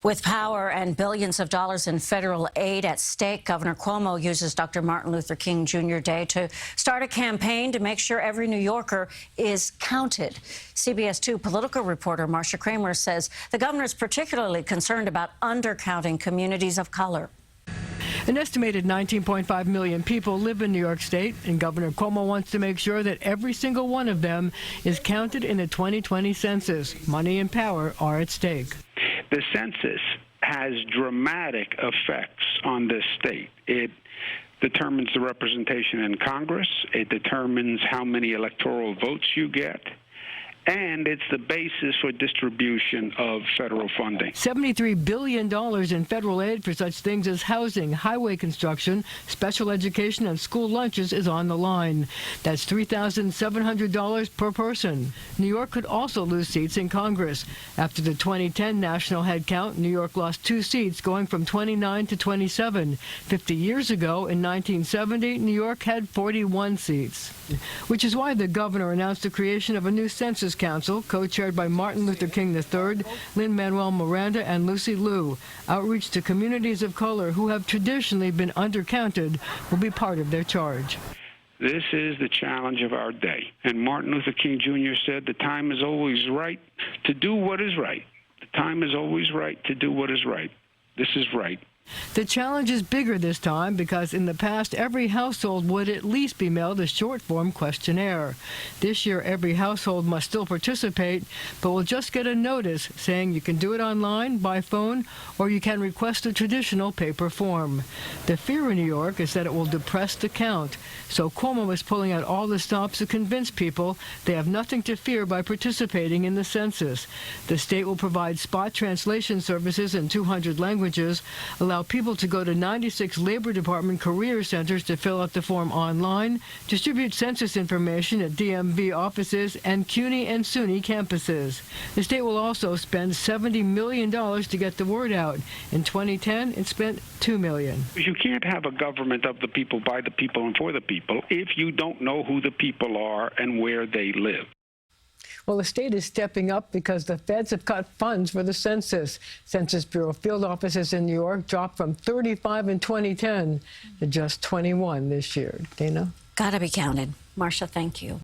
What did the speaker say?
With power and billions of dollars in federal aid at stake, Governor Cuomo uses Dr. Martin Luther King Jr. Day to start a campaign to make sure every New Yorker is counted. CBS 2 political reporter Marcia Kramer says the governor is particularly concerned about undercounting communities of color. An estimated 19.5 million people live in New York State, and Governor Cuomo wants to make sure that every single one of them is counted in the 2020 census. Money and power are at stake. The census has dramatic effects on this state. It determines the representation in Congress. It determines how many electoral votes you get. And it's the basis for distribution of federal funding. $73 billion in federal aid for such things as housing, highway construction, special education, and school lunches is on the line. That's $3,700 per person. New York could also lose seats in Congress. After the 2010 national head count, New York lost 2 seats, going from 29 to 27. 50 years ago, in 1970, New York had 41 seats. Which is why the governor announced the creation of a new census council, co-chaired by Martin Luther King III, Lin-Manuel Miranda, and Lucy Liu. Outreach to communities of color who have traditionally been undercounted will be part of their charge. This is the challenge of our day. And Martin Luther King Jr. said the time is always right to do what is right. The time is always right to do what is right. This is right. The challenge is bigger this time because in the past, every household would at least be mailed a short-form questionnaire. This year, every household must still participate, but will just get a notice saying you can do it online, by phone, or you can request a traditional paper form. The fear in New York is that it will depress the count, so Cuomo is pulling out all the stops to convince people they have nothing to fear by participating in the census. The state will provide spot translation services in 200 languages, allow people to go to 96 Labor Department career centers to fill out the form online, distribute census information at DMV offices and CUNY and SUNY campuses. The state will also spend $70 million to get the word out. In 2010, it spent $2 million. You can't have a government of the people, by the people, and for the people if you don't know who the people are and where they live. Well, the state is stepping up because the feds have cut funds for the census. Census Bureau field offices in New York dropped from 35 in 2010 to just 21 this year. Dana? Gotta be counted. Marcia, thank you.